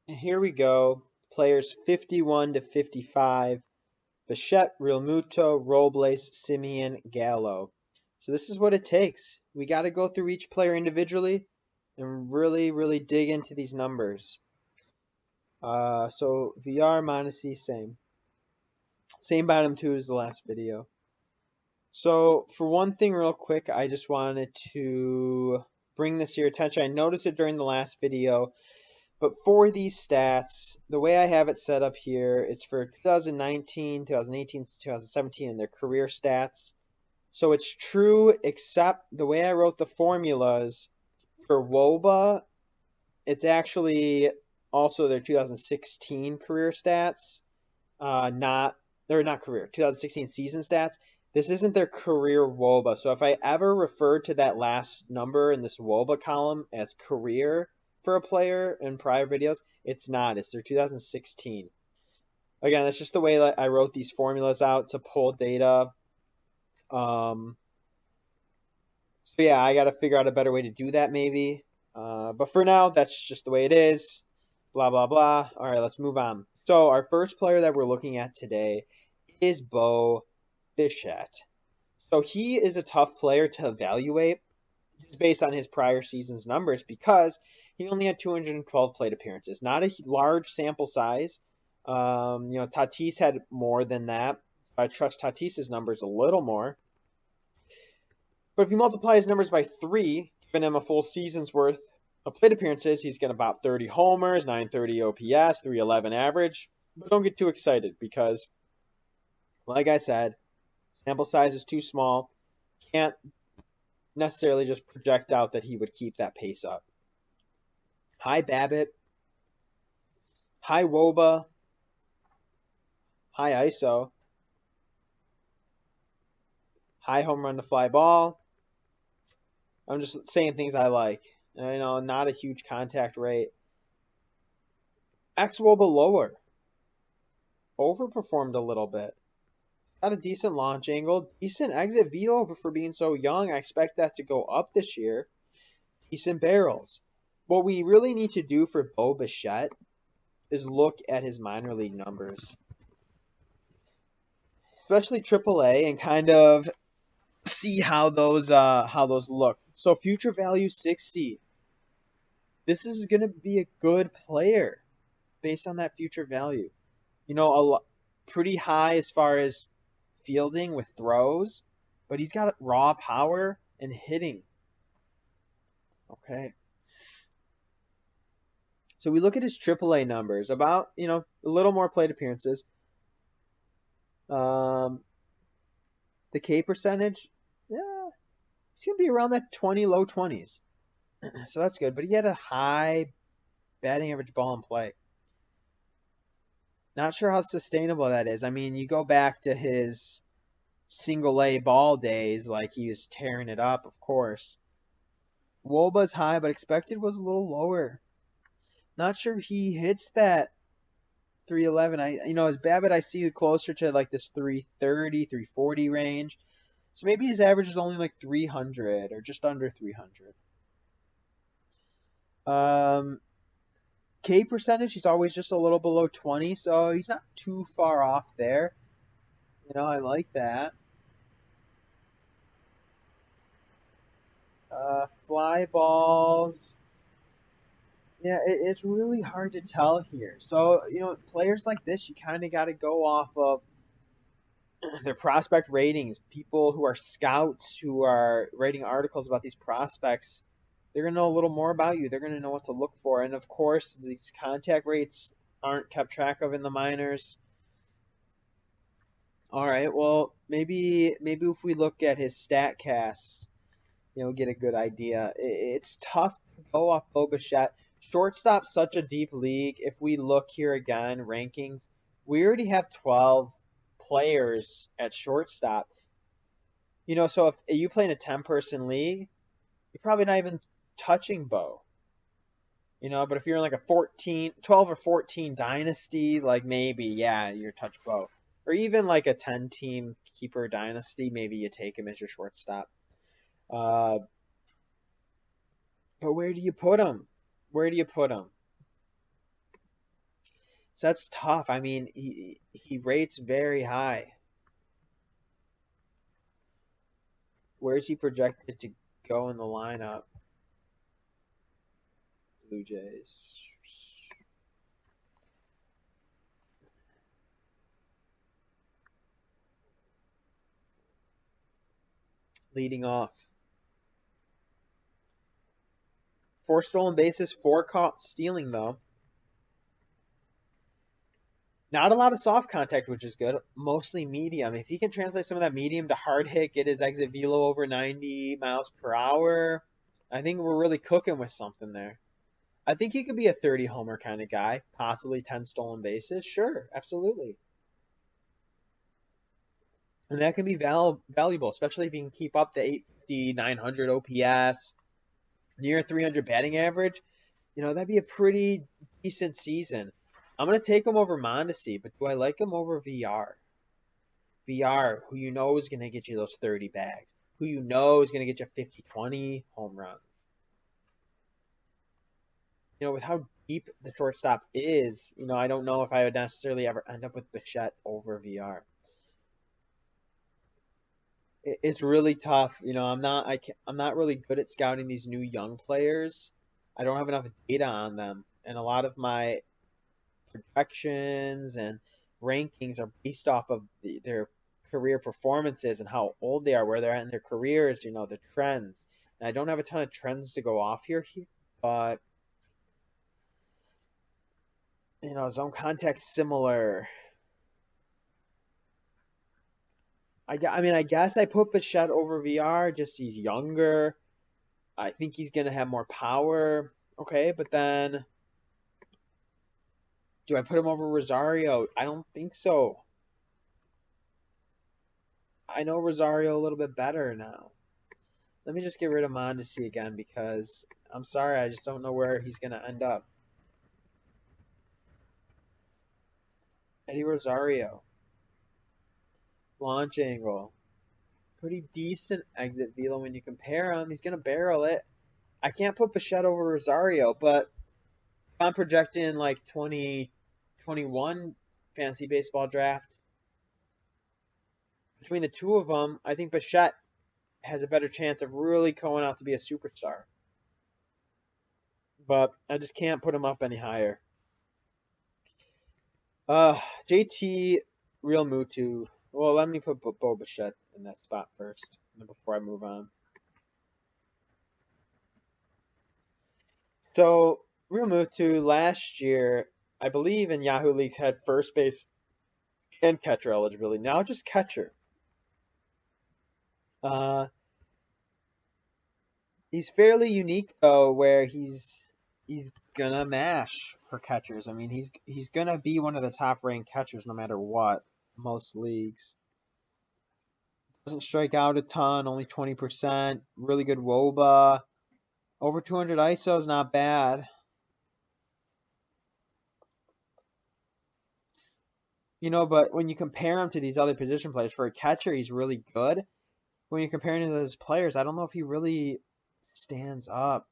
And here we go. Players 51 to 55. Bichette, Realmuto, Robles, Simeon, Gallo. So this is what it takes. We got to go through each player individually and really dig into these numbers. So VR, Mondesi, same. Same bottom two as the last video. So for one thing real quick, I just wanted to bring this to your attention. I noticed it during the last video, but for these stats, the way I have it set up here, it's for 2019, 2018, 2017, and their career stats. So it's true, except the way I wrote the formulas for WOBA, it's actually also their 2016 career stats, not career, 2016 season stats. This isn't their career WOBA. So if I ever refer to that last number in this WOBA column as career for a player in prior videos, it's not. It's their 2016. Again, that's just the way that I wrote these formulas out to pull data. So yeah, I got to figure out a better way to do that maybe. But for now, that's just the way it is. Blah, blah, blah. All right, let's move on. So our first player that we're looking at today is Bo Bichette. So he is a tough player to evaluate based on his prior season's numbers because he only had 212 plate appearances. Not a large sample size. Tatis had more than that. I trust Tatis's numbers a little more. But if you multiply his numbers by 3, giving him a full season's worth of plate appearances, he's getting about 30 homers, 930 OPS, 311 average. But don't get too excited because, like I said, sample size is too small. Can't necessarily just project out that he would keep that pace up. High BABIP, high WOBA, high ISO, high home run to fly ball. I'm just saying things I like. Not a huge contact rate. X-WOBA lower. Overperformed a little bit. Got a decent launch angle. Decent exit velo for being so young. I expect that to go up this year. Decent barrels. What we really need to do for Bo Bichette is look at his minor league numbers. Especially AAA, and kind of see how those look. So future value 60. This is going to be a good player based on that future value. Pretty high as far as fielding with throws, but he's got raw power and hitting. Okay. So we look at his AAA numbers, about, a little more plate appearances. The K percentage, yeah, it's going to be around that 20, low 20s. So that's good. But he had a high batting average ball in play. Not sure how sustainable that is. I mean, you go back to his single A ball days, like he was tearing it up, of course. WOBA's high, but expected was a little lower. Not sure he hits that 311. His BABIP I see closer to like this 330, 340 range. So maybe his average is only like 300 or just under 300. K percentage, he's always just a little below 20, so he's not too far off there. I like that. Fly balls. Yeah, it's really hard to tell here. So, players like this, you kind of got to go off of their prospect ratings. People who are scouts, who are writing articles about these prospects, they're going to know a little more about you. They're going to know what to look for. And of course, these contact rates aren't kept track of in the minors. All right, well, maybe if we look at his StatCast, get a good idea. It's tough to go off Bo Bichette. Shortstop, such a deep league. If we look here again, rankings, we already have 12 players at shortstop. So if you play in a 10-person league, you're probably not even touching Bo. But if you're in like a 12 or 14 dynasty, like maybe, yeah, you touch Bo. Or even like a 10-team keeper dynasty, maybe you take him as your shortstop. But where do you put him? So that's tough. I mean, he rates very high. Where is he projected to go in the lineup? Blue Jays. Leading off. 4 stolen bases, 4 caught stealing, though. Not a lot of soft contact, which is good. Mostly medium. If he can translate some of that medium to hard hit, get his exit velo over 90 miles per hour, I think we're really cooking with something there. I think he could be a 30 homer kind of guy, possibly 10 stolen bases. Sure, absolutely. And that can be valuable, especially if you can keep up the 850, 900 OPS, near 300 batting average. That'd be a pretty decent season. I'm going to take him over Mondesi, but do I like him over VR? VR, who you know is going to get you those 30 bags, who you know is going to get you 50, 20 home runs. With how deep the shortstop is, I don't know if I would necessarily ever end up with Bichette over VR. It's really tough. I'm not really good at scouting these new young players. I don't have enough data on them, and a lot of my projections and rankings are based off of their career performances and how old they are, where they're at in their careers, the trends. And I don't have a ton of trends to go off here, but zone context similar. I guess I put Bichette over VR, just he's younger. I think he's going to have more power. Okay, but then do I put him over Rosario? I don't think so. I know Rosario a little bit better now. Let me just get rid of Mondesi again because I'm sorry, I just don't know where he's going to end up. Eddie Rosario. Launch angle. Pretty decent exit velo when you compare him. He's going to barrel it. I can't put Bichette over Rosario, but if I'm projecting like 2021 fantasy baseball draft, between the two of them, I think Bichette has a better chance of really going out to be a superstar. But I just can't put him up any higher. JT Real Mutu. Well, let me put Bo Bichette in that spot first before I move on. So, Real Mutu last year, I believe in Yahoo Leagues had first base and catcher eligibility. Now just catcher. He's fairly unique though, where he's gonna mash for catchers. I mean, he's gonna be one of the top ranked catchers no matter what. Most leagues. Doesn't strike out a ton, only 20%. Really good WOBA. Over 200 ISO is not bad. But when you compare him to these other position players, for a catcher, he's really good. When you're comparing him to those players, I don't know if he really stands up.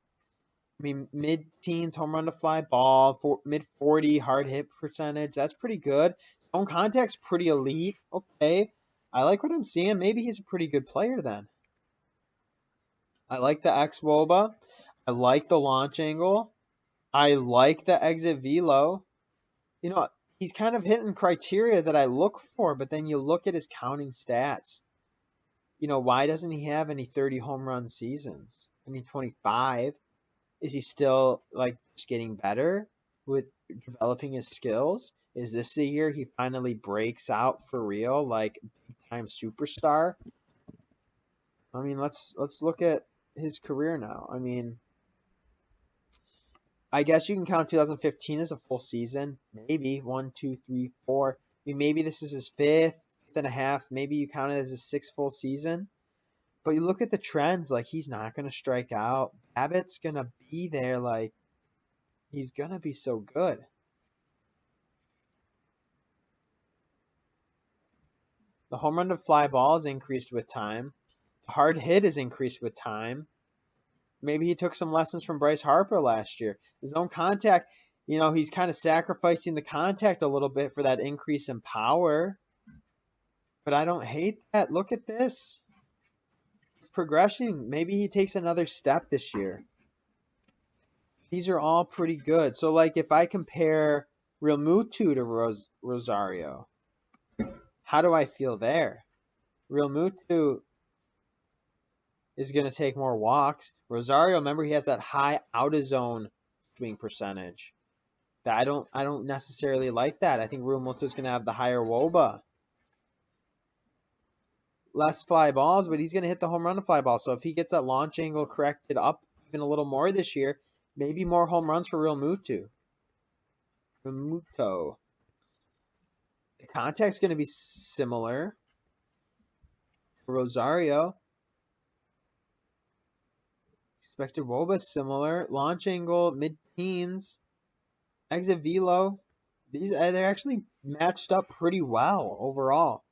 I mean, mid-teens home run to fly ball, mid-40 hard hit percentage. That's pretty good. Zone contact's pretty elite. Okay. I like what I'm seeing. Maybe he's a pretty good player then. I like the X-WOBA. I like the launch angle. I like the exit velo. He's kind of hitting criteria that I look for, but then you look at his counting stats. Why doesn't he have any 30 home run seasons? I mean, 25. Is he still just getting better with developing his skills? Is this the year he finally breaks out for real, like big time superstar? I mean, let's look at his career now. I mean, I guess you can count 2015 as a full season. Maybe 1, 2, 3, 4. I mean, maybe this is his fifth and a half. Maybe you count it as a 6th full season. But you look at the trends, he's not going to strike out. Babbitt's going to be there, he's going to be so good. The home run to fly ball has increased with time. The hard hit has increased with time. Maybe he took some lessons from Bryce Harper last year. The zone contact, He's kind of sacrificing the contact a little bit for that increase in power. But I don't hate that. Look at this. Progression. Maybe he takes another step this year. These are all pretty good. So, like, if I compare Real Mutu to Rosario, how do I feel there? Real Mutu is going to take more walks. Rosario, remember, he has that high out of zone swing percentage. That I don't necessarily like that. I think Real Mutu is going to have the higher WOBA. Less fly balls, but he's going to hit the home run to fly ball. So if he gets that launch angle corrected up even a little more this year, maybe more home runs for Real Mutu. Muto. The contact's going to be similar. Rosario. Expected WOBA similar. Launch angle, mid-teens. Exit velo. They're actually matched up pretty well overall.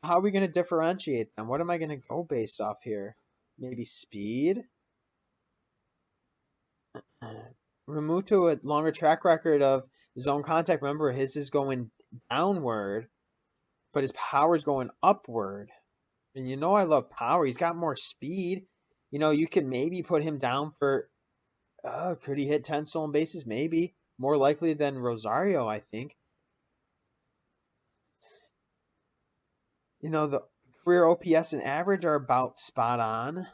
How are we going to differentiate them? What am I going to go based off here? Maybe speed? Remuto, a longer track record of zone contact. Remember, his is going downward, but his power is going upward. And I love power. He's got more speed. You can maybe put him down for, could he hit 10 stolen bases? Maybe. More likely than Rosario, I think. The career OPS and average are about spot on.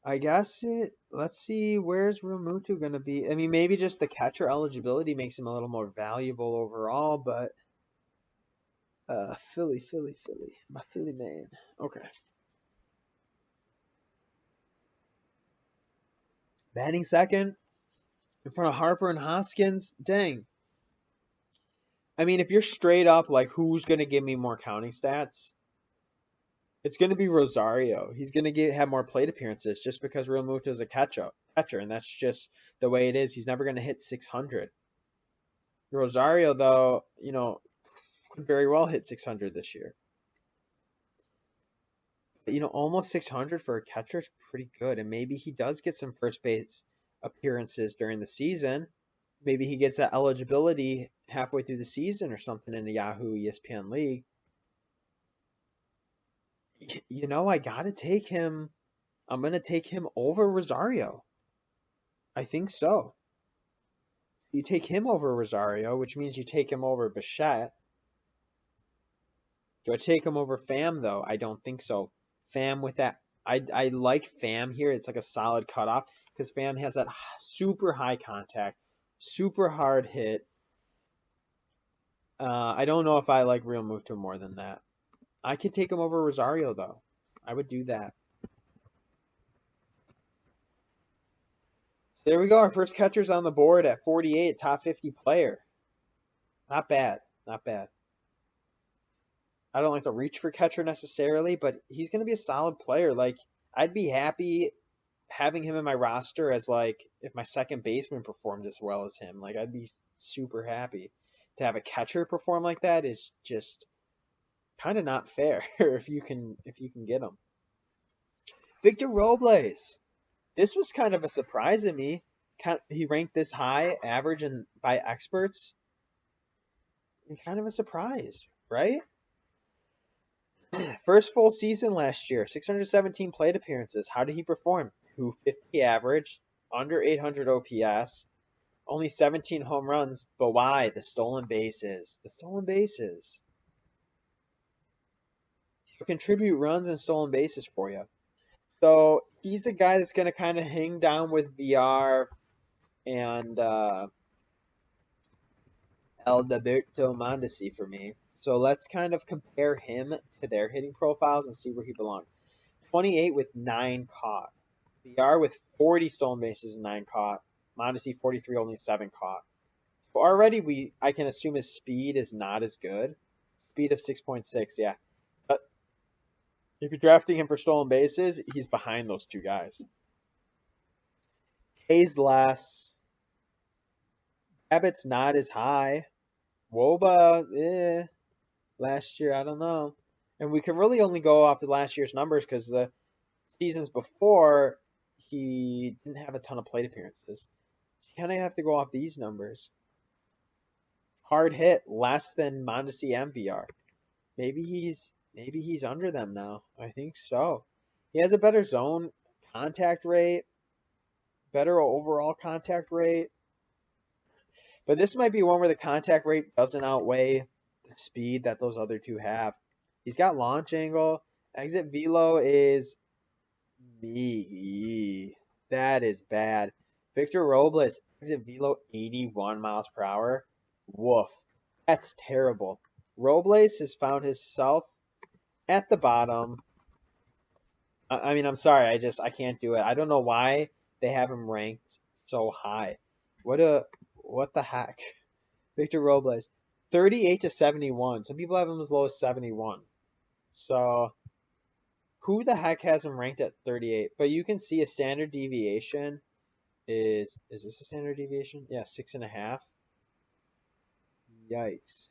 I guess let's see, where's Remutu going to be? I mean, maybe just the catcher eligibility makes him a little more valuable overall, but Philly, my Philly man. Okay. Batting second in front of Harper and Hoskins. Dang. I mean, if you're straight up like, who's going to give me more counting stats? It's going to be Rosario. He's going to have more plate appearances just because Real Muto is a catcher, and that's just the way it is. He's never going to hit 600. Rosario, though, could very well hit 600 this year. Almost 600 for a catcher is pretty good, and maybe he does get some first base appearances during the season. Maybe he gets that eligibility halfway through the season or something in the Yahoo ESPN League. I got to take him. I'm going to take him over Rosario. I think so. You take him over Rosario, which means you take him over Bichette. Do I take him over Pham, though? I don't think so. Pham with that. I like Pham here. It's like a solid cutoff because Pham has that super high contact, super hard hit. I don't know if I like Real Muto more than that. I could take him over Rosario, though. I would do that. There we go. Our first catcher's on the board at 48, top 50 player. Not bad. Not bad. I don't like to reach for catcher necessarily, but he's going to be a solid player. Like, I'd be happy having him in my roster as, like, if my second baseman performed as well as him. Like, I'd be super happy. To have a catcher perform like that is just kind of not fair if you can get him. Victor Robles. This was kind of a surprise to me. He ranked this high, average, and by experts. Kind of a surprise, right? First full season last year, 617 plate appearances. How did he perform? 250 average, under 800 OPS, only 17 home runs. But why? The stolen bases. The stolen bases. He'll contribute runs and stolen bases for you. So he's a guy that's going to kind of hang down with VR and Alberto Mondesi for me. So let's kind of compare him to their hitting profiles and see where he belongs. 28 with 9 caught. VR with 40 stolen bases and 9 caught. Mondesi 43, only 7 caught. So already I can assume his speed is not as good. Speed of 6.6, yeah. But if you're drafting him for stolen bases, he's behind those two guys. K's less. Babbitt's not as high. Woba, last year, I don't know. And we can really only go off the last year's numbers because the seasons before, he didn't have a ton of plate appearances. kind of have to go off these numbers. Hard hit less than Mondesi MVR. Maybe he's under them now. I think so. He has a better zone contact rate, better overall contact rate. But this might be one where the contact rate doesn't outweigh the speed that those other two have. He's got launch angle. Exit velo is me. That is bad. Victor Robles, exit velo 81 miles per hour. Woof. That's terrible. Robles has found himself at the bottom. I mean, I'm sorry. I can't do it. I don't know why they have him ranked so high. What the heck? Victor Robles, 38 to 71. Some people have him as low as 71. So who the heck has him ranked at 38? But you can see a standard deviation is this a standard deviation? Yeah, 6.5. Yikes.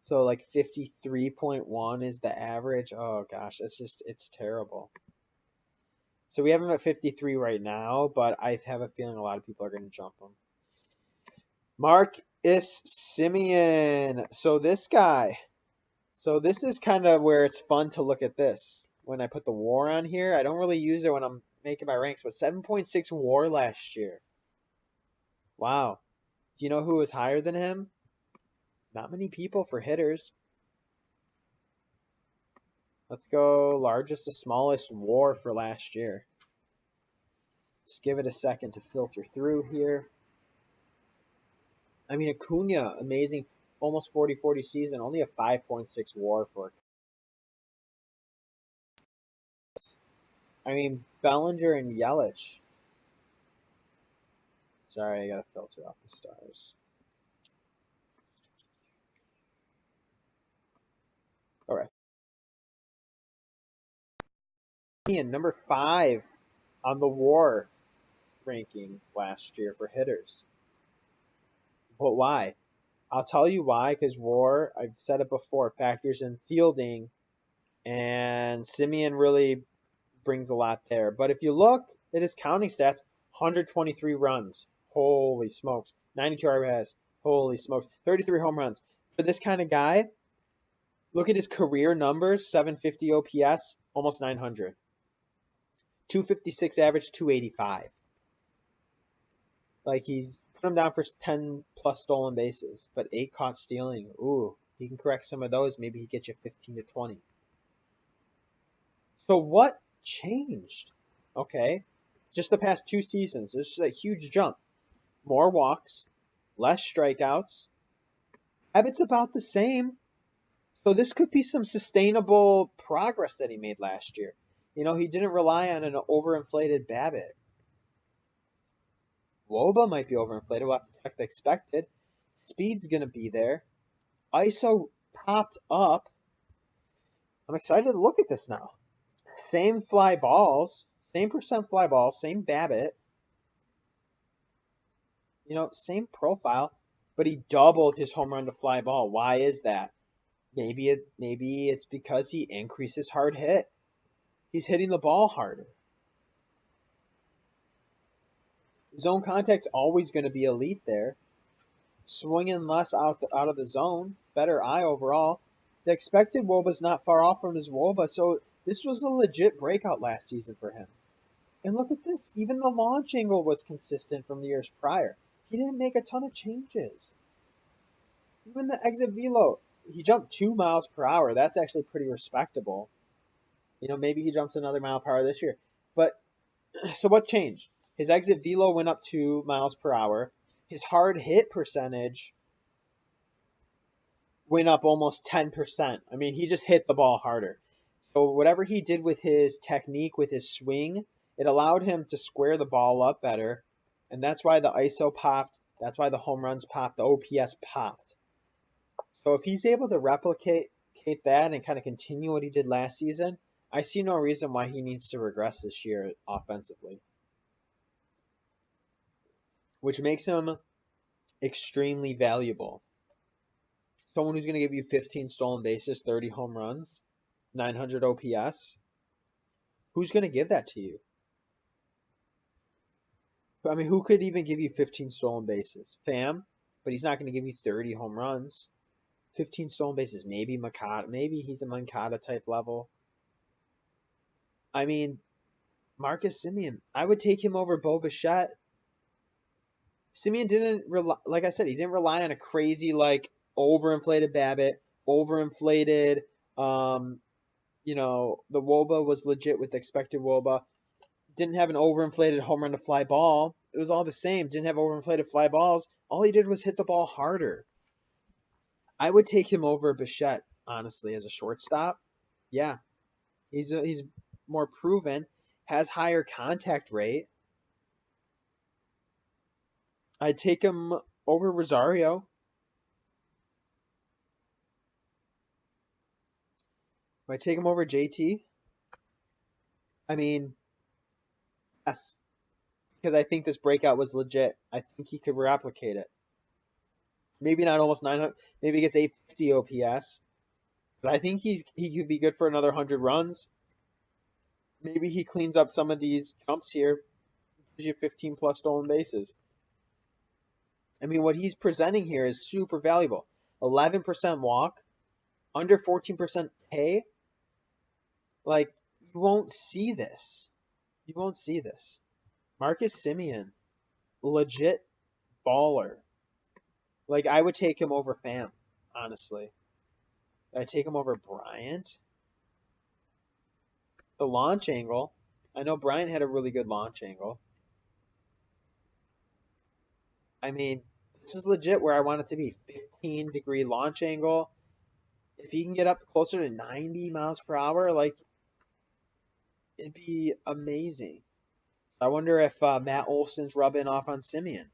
So like 53.1 is the average. Oh gosh, it's terrible. So we have him at 53 right now, but I have a feeling a lot of people are going to jump him. Marcus Simeon. So this guy. So this is kind of where it's fun to look at this. When I put the WAR on here, I don't really use it when I'm making my ranks, but 7.6 WAR last year. Wow. Do you know who was higher than him? Not many people for hitters. Let's go largest to smallest WAR for last year. Just give it a second to filter through here. I mean, Acuna, amazing, almost 40-40 season, only a 5.6 WAR for. I mean, Bellinger and Yelich. Sorry, I gotta filter off the stars. All right. Ian, number 5 on the WAR ranking last year for hitters. But why? I'll tell you why, because WAR, I've said it before, factors in fielding, and Simeon really brings a lot there. But if you look at his counting stats, 123 runs. Holy smokes. 92 RBIs. Holy smokes. 33 home runs. For this kind of guy, look at his career numbers, 750 OPS, almost 900. 256 average, 285. Like he's put him down for 10 plus stolen bases, but 8 caught stealing. Ooh, he can correct some of those. Maybe he gets you 15 to 20. So what changed? Okay, just the past 2 seasons, there's a huge jump. More walks, less strikeouts. Habits about the same. So this could be some sustainable progress that he made last year. You know, he didn't rely on an overinflated BABIP. WOBA might be overinflated. We'll have to check the expected. Speed's going to be there. ISO popped up. I'm excited to look at this now. Same fly balls, same percent fly balls, same BABIP. You know, same profile, but he doubled his home run to fly ball. Why is that? Maybe it's because he increases hard hit. He's hitting the ball harder. Zone contact's always going to be elite there. Swinging less out of the zone, better eye overall. The expected WOBA's not far off from his WOBA, so this was a legit breakout last season for him. And look at this, even the launch angle was consistent from the years prior. He didn't make a ton of changes. Even the exit velo, he jumped 2 miles per hour. That's actually pretty respectable. You know, maybe he jumps another mile per hour this year. But, so what changed? His exit velo went up 2 miles per hour. His hard hit percentage went up almost 10%. I mean, he just hit the ball harder. So whatever he did with his technique, with his swing, it allowed him to square the ball up better. And that's why the ISO popped. That's why the home runs popped. The OPS popped. So if he's able to replicate that and kind of continue what he did last season, I see no reason why he needs to regress this year offensively. Which makes him extremely valuable. Someone who's going to give you 15 stolen bases, 30 home runs, 900 OPS. Who's going to give that to you? I mean, who could even give you 15 stolen bases? Pham, but he's not going to give you 30 home runs. 15 stolen bases, maybe Makata. Maybe he's a Mankata type level. I mean, Marcus Semien, I would take him over Bo Bichette. Semien didn't rely, like I said, he didn't rely on a crazy like overinflated BABIP, overinflated. Um, the WOBA was legit with expected WOBA. Didn't have an overinflated home run to fly ball. It was all the same. Didn't have overinflated fly balls. All he did was hit the ball harder. I would take him over Bichette, honestly, as a shortstop. Yeah, he's more proven, has higher contact rate. I'd take him over Rosario. I'd take him over JT. I mean, yes, because I think this breakout was legit. I think he could replicate it. Maybe not almost 900. Maybe he gets 850 OPS. But I think he could be good for another 100 runs. Maybe he cleans up some of these jumps here, gives you 15 plus stolen bases. I mean, what he's presenting here is super valuable. 11% walk, under 14% K. Like, you won't see this. You won't see this. Marcus Semien, legit baller. Like, I would take him over Pham, honestly. I'd take him over Bryant. The launch angle. I know Bryant had a really good launch angle. I mean, this is legit where I want it to be. 15-degree launch angle. If he can get up closer to 90 miles per hour, like, it'd be amazing. I wonder if Matt Olson's rubbing off on Semien.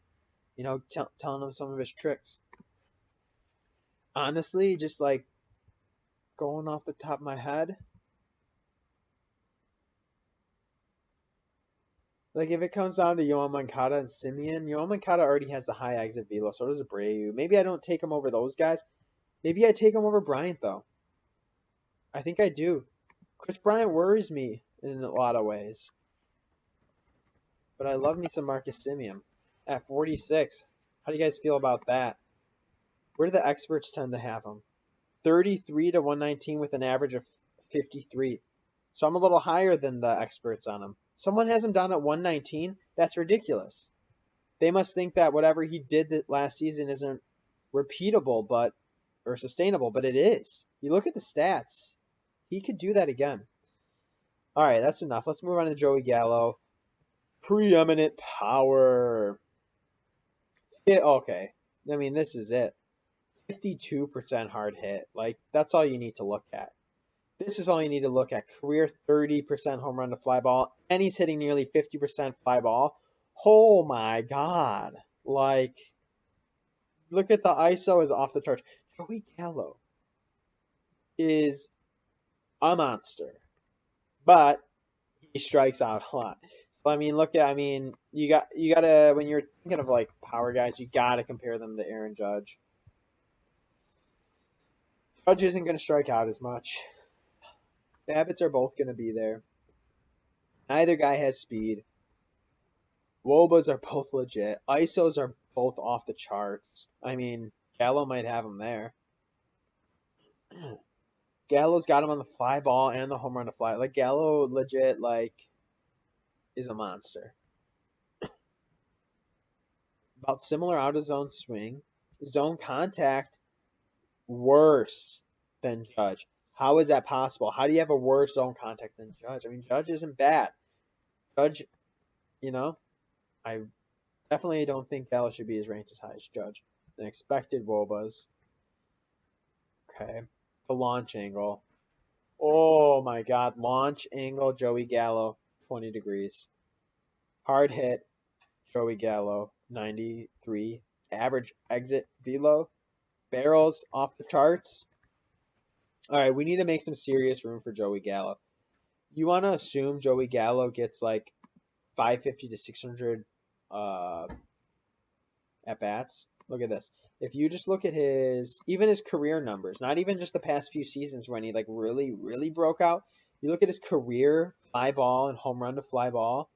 Telling him some of his tricks. Honestly, just like going off the top of my head, like if it comes down to Yoan Moncada and Semien, Yoan Moncada already has the high exit velo, so does Abreu. Maybe I don't take him over those guys. Maybe I take him over Bryant though. I think I do. Chris Bryant worries me in a lot of ways, but I love me some Marcus Semien at 46. How do you guys feel about that? Where do the experts tend to have him? 33 to 119 with an average of 53. So I'm a little higher than the experts on him. Someone has him down at 119. That's ridiculous. They must think that whatever he did last season isn't repeatable, or sustainable, but it is. You look at the stats. He could do that again. All right, that's enough. Let's move on to Joey Gallo. Preeminent power. Okay. I mean, this is it. 52% hard hit. Like, that's all you need to look at. This is all you need to look at. Career 30% home run to fly ball, and he's hitting nearly 50% fly ball. Oh my God. Like, look at the ISO is off the charts. Joey Gallo is a monster, but he strikes out a lot. But I mean, you gotta, when you're thinking of like power guys, you gotta compare them to Aaron Judge. Judge isn't gonna strike out as much. BABIPs are both gonna be there. Neither guy has speed. WOBAs are both legit. ISOs are both off the charts. I mean, Gallo might have him there. Gallo's got him on the fly ball and the home run to fly. Like, Gallo legit, like, is a monster. About similar out of zone swing. Zone contact, worse than Judge. How is that possible? How do you have a worse zone contact than Judge? I mean, Judge isn't bad. Judge, I definitely don't think Gallo should be as ranked as high as Judge. The expected WOBAs. Okay. The launch angle. Oh my God. Launch angle, Joey Gallo, 20 degrees. Hard hit, Joey Gallo, 93. Average exit velo. Barrels off the charts. All right, we need to make some serious room for Joey Gallo. You want to assume Joey Gallo gets like 550 to 600 at bats. Look at this. If you just look at even his career numbers, not even just the past few seasons when he like really, really broke out. You look at his career fly ball and home run to fly ball,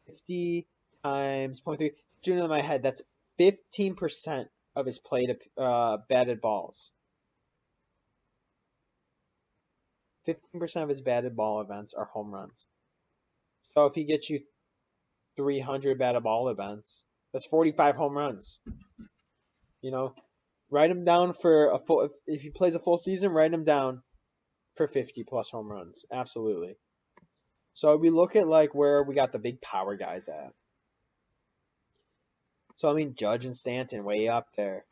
50, times 0.3. Doing it in my head, that's 15% of his played batted balls. 15% of his batted ball events are home runs. So if he gets you 300 batted ball events, that's 45 home runs. You know, write him down for a full. If he plays a full season, write him down for 50 plus home runs. Absolutely. So we look at like where we got the big power guys at. So I mean, Judge and Stanton way up there.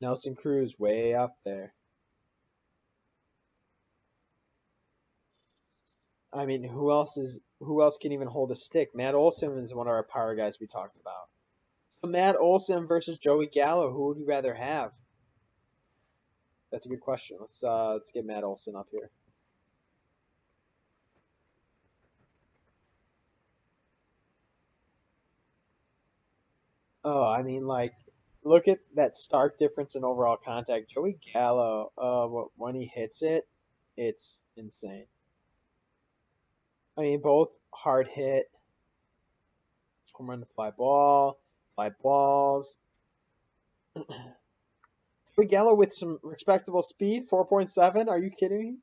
Nelson Cruz way up there. I mean, who else can even hold a stick? Matt Olson is one of our power guys we talked about. So Matt Olson versus Joey Gallo, who would you rather have? That's a good question. Let's get Matt Olson up here. Oh, I mean, like, look at that stark difference in overall contact. Joey Gallo, when he hits it, it's insane. I mean, both hard hit, home run to fly ball, fly balls. Joey Gallo with some respectable speed, 4.7. Are you kidding me?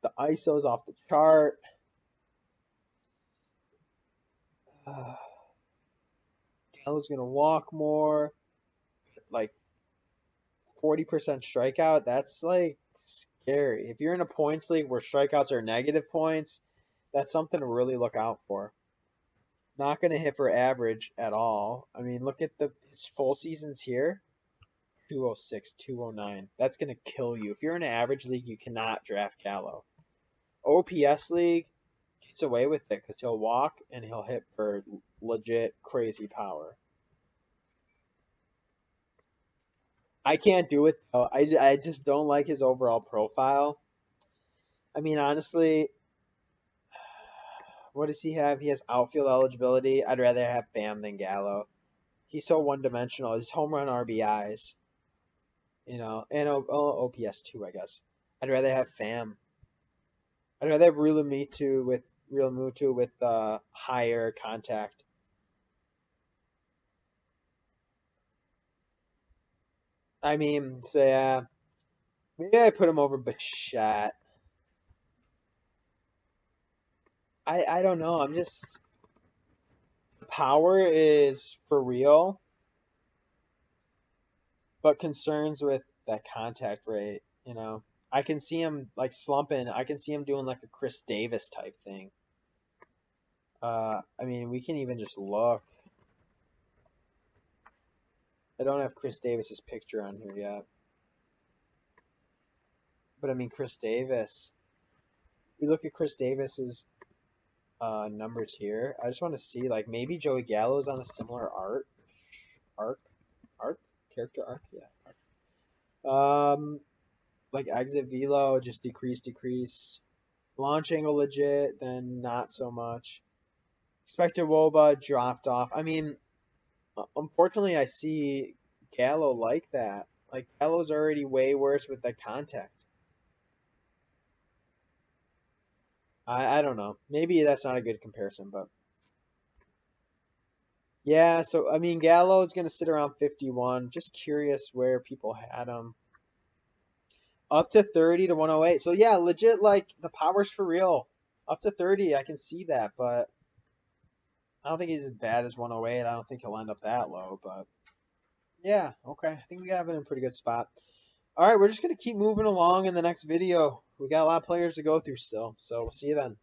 The ISO's off the chart. Gallo's gonna walk more, like 40% strikeout. That's like scary. If you're in a points league where strikeouts are negative points, that's something to really look out for. Not gonna hit for average at all. I mean, look at his full seasons here. 206, 209. That's gonna kill you. If you're in an average league, you cannot draft Gallo. OPS league gets away with it because he'll walk and he'll hit for legit crazy power. I can't do it though. I just don't like his overall profile. I mean, honestly, what does he have? He has outfield eligibility. I'd rather have Bam than Gallo. He's so one dimensional. His home run RBIs, and OPS too, I guess. I'd rather have Fam. I'd rather have Real Mutu with higher contact. I mean, so yeah, maybe I put him over Bichette. I don't know. I'm just the power is for real, but concerns with that contact rate. I can see him like slumping. I can see him doing like a Chris Davis type thing. I mean, we can even just look. I don't have Chris Davis's picture on here yet, but I mean Chris Davis. We look at Chris Davis's numbers here. I just want to see like maybe Joey Gallo's on a similar arc, arc, character arc, yeah. Like exit velo, just decrease. Launch angle legit, then not so much. Expected WOBA dropped off. I mean, unfortunately, I see Gallo like that. Like Gallo's already way worse with that contact. I don't know. Maybe that's not a good comparison, but yeah. So I mean, Gallo is gonna sit around 51. Just curious where people had him. Up to 30 to 108. So yeah, legit. Like the power's for real. Up to 30, I can see that, but I don't think he's as bad as 108. I don't think he'll end up that low, but yeah, okay. I think we have him in a pretty good spot. All right, we're just going to keep moving along in the next video. We got a lot of players to go through still, so we'll see you then.